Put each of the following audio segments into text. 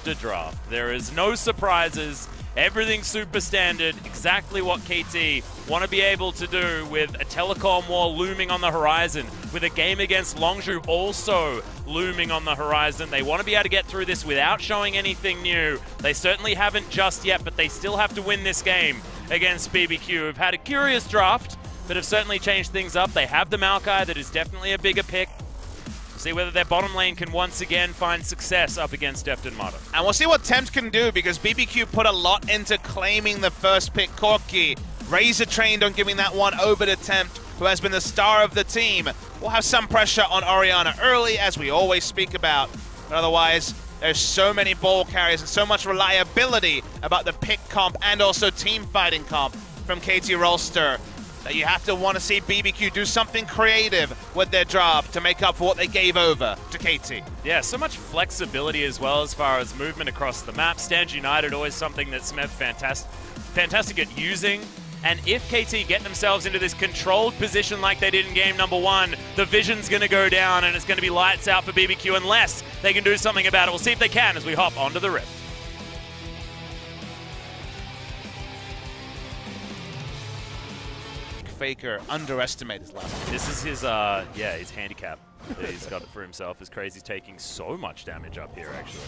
roster draft. There is no surprises. Everything super standard, exactly what KT want to be able to do with a telecom war looming on the horizon, with a game against Longzhu also looming on the horizon. They want to be able to get through this without showing anything new. They certainly haven't just yet, but they still have to win this game against BBQ, who've had a curious draft, but have certainly changed things up. They have the Maokai, that is definitely a bigger pick. See whether their bottom lane can once again find success up against Deft and Mata. And we'll see what Tempt can do, because BBQ put a lot into claiming the first pick Corki. Razor trained on giving that one over to Tempt, who has been the star of the team. We'll have some pressure on Orianna early, as we always speak about. But otherwise, there's so many ball carriers and so much reliability about the pick comp and also team fighting comp from KT Rolster, that you have to want to see BBQ do something creative with their draft to make up for what they gave over to KT. Yeah, so much flexibility as well as far as movement across the map. Stand United, always something that Smeb fantastic at using. And if KT get themselves into this controlled position like they did in game number 1, the vision's going to go down and it's going to be lights out for BBQ unless they can do something about it. We'll see if they can as we hop onto the Rift. Faker underestimated his last game. This is his, his handicap that he's got for himself, as Crazy's taking so much damage up here, actually.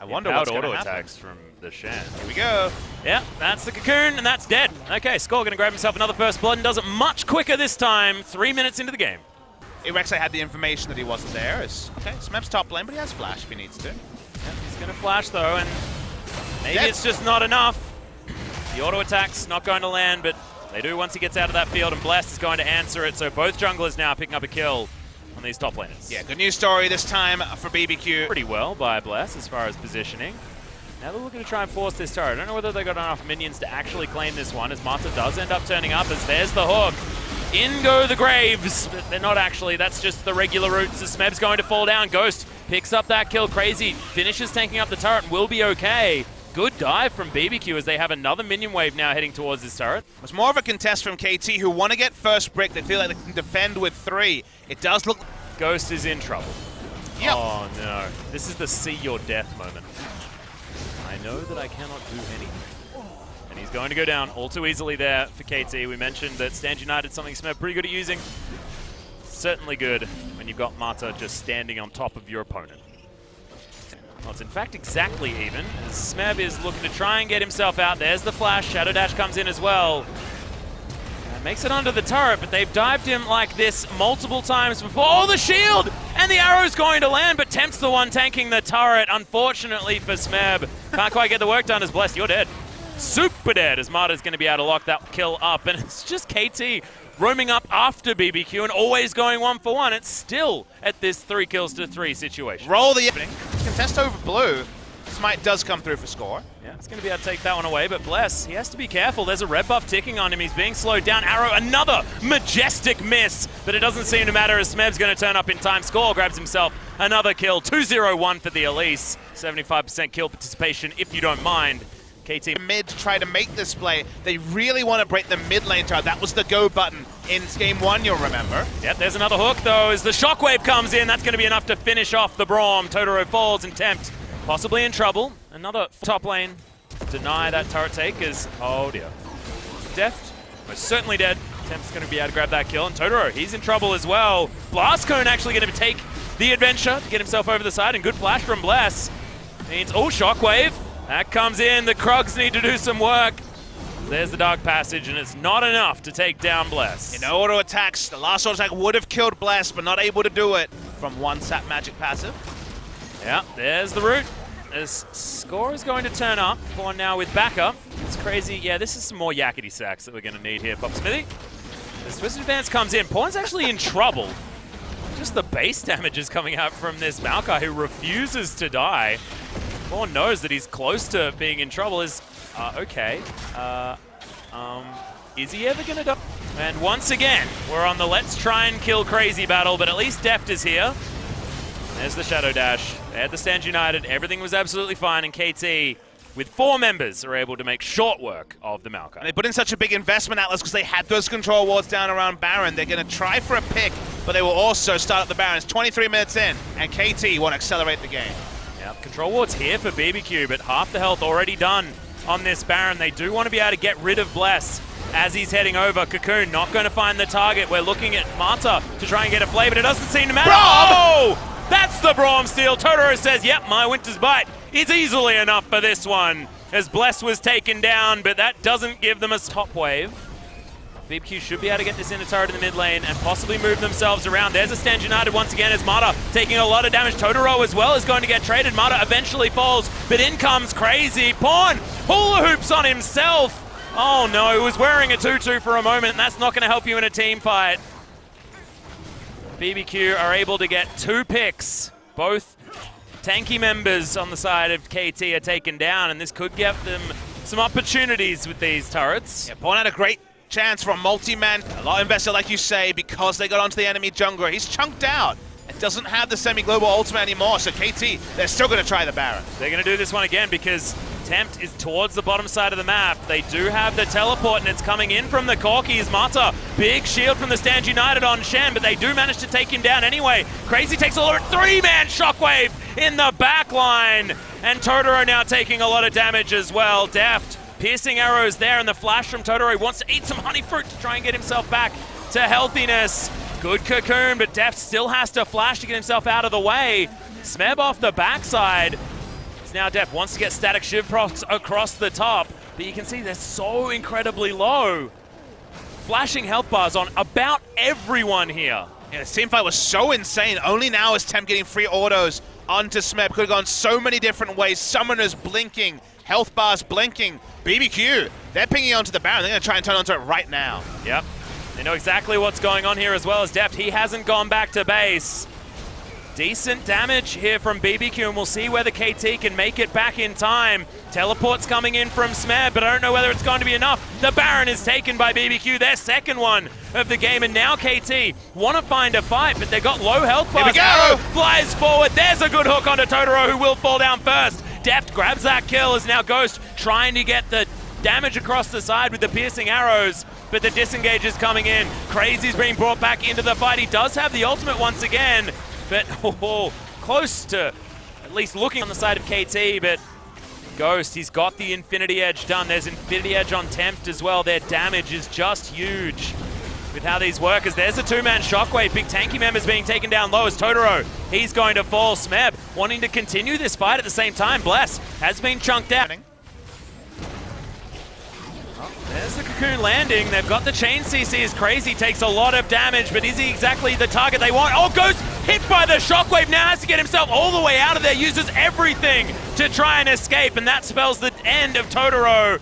I wonder what's going to happen. Auto attacks from the Shan. Here we go. Yeah, that's the Cocoon, and that's dead. Okay, Score going to grab himself another first blood and does it much quicker this time, 3 minutes into the game. Irexa had the information that he wasn't there. Okay, Smeb's top lane, but he has flash if he needs to. Yeah, he's going to flash, though, and maybe it's just not enough. The auto attack's not going to land, but they do once he gets out of that field, and Blast is going to answer it, so both junglers now picking up a kill on these top laners. Yeah, good news story this time for BBQ. Pretty well by Blast as far as positioning. Now they're looking to try and force this turret. I don't know whether they got enough minions to actually claim this one, as Mata does end up turning up, as there's the hook. In go the Graves, but they're not actually. That's just the regular routes, as Smeb's going to fall down. Ghost picks up that kill. Crazy finishes tanking up the turret and will be okay. Good dive from BBQ as they have another minion wave now heading towards this turret. It was more of a contest from KT, who want to get first brick. They feel like they can defend with 3. It does look... Ghost is in trouble. Yep. Oh no. This is the see your death moment. I know that I cannot do anything. And he's going to go down all too easily there for KT. We mentioned that Stand United, something Smeb pretty good at using. Certainly good when you've got Mata just standing on top of your opponent. Well, it's in fact exactly even, as Smeb is looking to try and get himself out. There's the flash, Shadow Dash comes in as well. And makes it under the turret, but they've dived him like this multiple times before. Oh, the shield! And the arrow's going to land, but Tempt's the one tanking the turret, unfortunately for Smeb. Can't quite get the work done as Blessed, you're dead. Super dead, as Mata's going to be able to lock that kill up, and it's just KT roaming up after BBQ and always going 1-for-1. It's still at this 3 kills to 3 situation. Roll the contest over blue. Smite does come through for Score. Yeah, it's going to be able to take that one away, but Bless, he has to be careful. There's a red buff ticking on him. He's being slowed down. Arrow, another majestic miss, but it doesn't seem to matter as Smeb's going to turn up in time. Score grabs himself another kill. 2-0-1 for the Elise. 75% kill participation, if you don't mind. KT mid to try to make this play. They really want to break the mid lane turret. That was the go button in game 1, you'll remember. Yep, there's another hook though as the shockwave comes in. That's going to be enough to finish off the Braum. Totoro falls and Tempt possibly in trouble. Another top lane. Deny that turret take as, oh dear. Deft, most certainly dead. Tempt's going to be able to grab that kill. And Totoro, he's in trouble as well. Blast Cone actually going to take the adventure to get himself over the side. And good flash from Bless. Means, oh, shockwave. That comes in, the Krogs need to do some work. There's the Dark Passage, and it's not enough to take down Bless. In auto attacks, the last auto attack would have killed Bless, but not able to do it from one Sap Magic passive. Yeah, there's the root. As Score is going to turn up, Pawn now with backup. It's crazy. Yeah, this is some more yakety sacks that we're going to need here, Pop Smithy. As Twisted Advance comes in, Pawn's actually in trouble. Just the base damage is coming out from this Maokai who refuses to die. Pawn knows that he's close to being in trouble. Is he ever gonna die? And once again, we're on the let's try and kill Crazy battle, but at least Deft is here. There's the Shadow Dash. They had the Stand United. Everything was absolutely fine, and KT, with 4 members, are able to make short work of the Maokai. And they put in such a big investment, Atlas, because they had those control wards down around Baron. They're going to try for a pick, but they will also start up the Baron. It's 23 minutes in, and KT want to accelerate the game. Yeah, Yep, control ward's here for BBQ, but half the health already done on this Baron. They do want to be able to get rid of Bless as he's heading over. Cocoon not going to find the target. We're looking at Mata to try and get a play, but it doesn't seem to matter. Oh! That's the Braum steal. Totoro says, yep, my Winter's Bite is easily enough for this one, as Bless was taken down, but that doesn't give them a top wave. BBQ should be able to get this into turret in the mid lane and possibly move themselves around. There's a Stand United once again as Mata taking a lot of damage. Totoro as well is going to get traded. Mata eventually falls, but in comes Crazy. Pawn hula hoops on himself. Oh no, he was wearing a 2-2 for a moment, and that's not going to help you in a team fight. BBQ are able to get 2 picks. Both tanky members on the side of KT are taken down, and this could give them some opportunities with these turrets. Yeah, Pawn had a great chance for a multi-man. A lot invested, like you say, because they got onto the enemy jungler. He's chunked out and doesn't have the semi-global ultimate anymore, so KT, they're still going to try the Baron. They're going to do this one again because Tempt is towards the bottom side of the map. They do have the teleport, and it's coming in from the Corkies. Mata, big shield from the Stand United on Shen, but they do manage to take him down anyway. Crazy takes a lot of 3-man shockwave in the back line, and Totoro now taking a lot of damage as well. Deft piercing arrows there, and the flash from Totoro. He wants to eat some honey fruit to try and get himself back to healthiness. Good Cocoon, but Deft still has to flash to get himself out of the way. Smeb off the backside. Now Deft wants to get static shiv procs across the top, but you can see they're so incredibly low. Flashing health bars on about everyone here. Yeah, this team fight was so insane. Only now is Temp getting free autos onto Smeb. Could have gone so many different ways. Summoners blinking, health bars blinking. BBQ, they're pinging onto the Baron. They're going to try and turn onto it right now. Yep. They know exactly what's going on here as well as Deft. He hasn't gone back to base. Decent damage here from BBQ, and we'll see whether KT can make it back in time. Teleport's coming in from Smeb, but I don't know whether it's going to be enough. The Baron is taken by BBQ, their second one of the game, and now KT want to find a fight, but they've got low health bars. Here we go! Arrow flies forward. There's a good hook onto Totoro, who will fall down first. Deft grabs that kill as now Ghost trying to get the damage across the side with the piercing arrows, but the disengage is coming in. Crazy's being brought back into the fight. He does have the ultimate once again, but close to at least looking on the side of KT, but Ghost, he's got the Infinity Edge done. There's Infinity Edge on Tempt as well. Their damage is just huge with how these work, as there's a 2-man shockwave. Big tanky members being taken down low as Totoro, he's going to fall. Smeb wanting to continue this fight at the same time. Bless has been chunked out. There's the Cocoon landing. They've got the chain CC as Crazy takes a lot of damage, but is he exactly the target they want? Oh, Ghost hit by the shockwave, now has to get himself all the way out of there, uses everything to try and escape, and that spells the end of Totoro.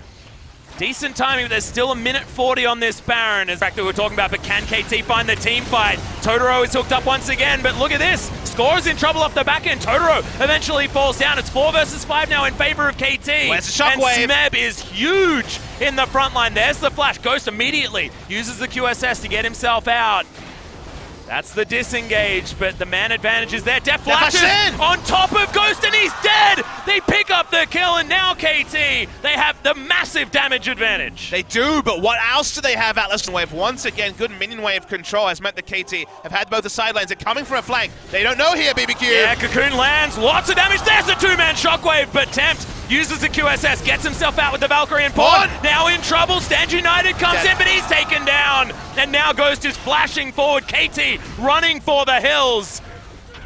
Decent timing, but there's still a minute 40 on this Baron, as fact that we were talking about, but can KT find the team fight? Totoro is hooked up once again, but look at this. Score's in trouble off the back end. Totoro eventually falls down. It's 4 versus 5 now in favor of KT. Where's the shockwave? And Smeb is huge in the front line. There's the flash. Ghost immediately uses the QSS to get himself out. That's the disengage, but the man advantage is there. Deft flashes on top of Ghost, and he's dead! They pick up the kill, and now KT, they have the massive damage advantage. They do, but what else do they have? Atlas Wave, once again, good minion wave control has meant that KT have had both the sidelines. They're coming from a flank. They don't know here, BBQ. Yeah, Cocoon lands, lots of damage. There's a 2-man shockwave, but Tempt uses the QSS, gets himself out with the Valkyrie and Pawn. Now in trouble, Stand United comes in, but he's taken down. And now Ghost is flashing forward. KT running for the hills.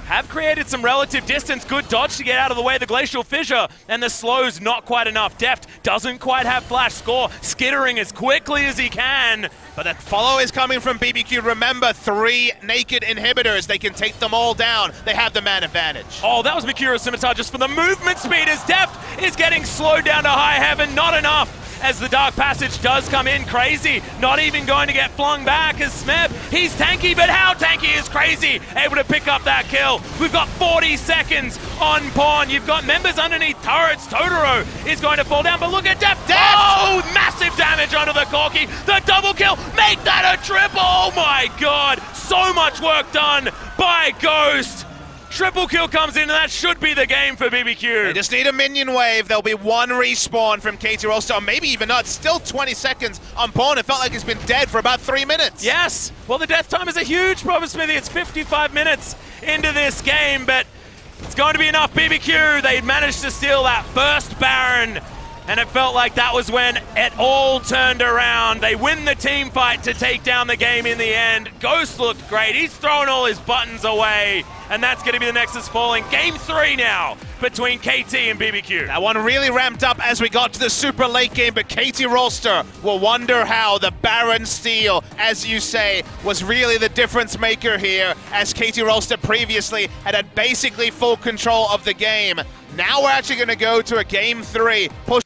Have created some relative distance. Good dodge to get out of the way of the Glacial Fissure, and the slow's not quite enough. Deft doesn't quite have flash. Score skittering as quickly as he can. But that follow is coming from BBQ. Remember, 3 naked inhibitors. They can take them all down. They have the man advantage. Oh, that was Mikura's scimitar just for the movement speed, as Deft is getting slowed down to high heaven. Not enough. As the Dark Passage does come in. Crazy not even going to get flung back as Smeb. He's tanky, but how tanky is Crazy? Able to pick up that kill. We've got 40 seconds on Pawn. You've got members underneath turrets. Totoro is going to fall down, but look at Deft. Oh, massive damage onto the Corki. The double kill. Make that a triple. Oh my God. So much work done by Ghost. Triple kill comes in, and that should be the game for BBQ. They just need a minion wave. There'll be 1 respawn from KT Rollstar, or maybe even not. Still 20 seconds on Pawn. It felt like he's been dead for about 3 minutes. Yes. Well, the death time is a huge problem, Smithy. It's 55 minutes into this game, but It's going to be enough. BBQ, they managed to steal that first Baron, and it felt like that was when it all turned around. They win the team fight to take down the game in the end. Ghost looked great. He's thrown all his buttons away, and that's going to be the Nexus falling. Game 3 now between KT and BBQ. That one really ramped up as we got to the super late game, but KT Rolster will wonder how the Baron steal, as you say, was really the difference maker here, as KT Rolster previously had basically full control of the game. Now we're actually going to go to a Game 3. Push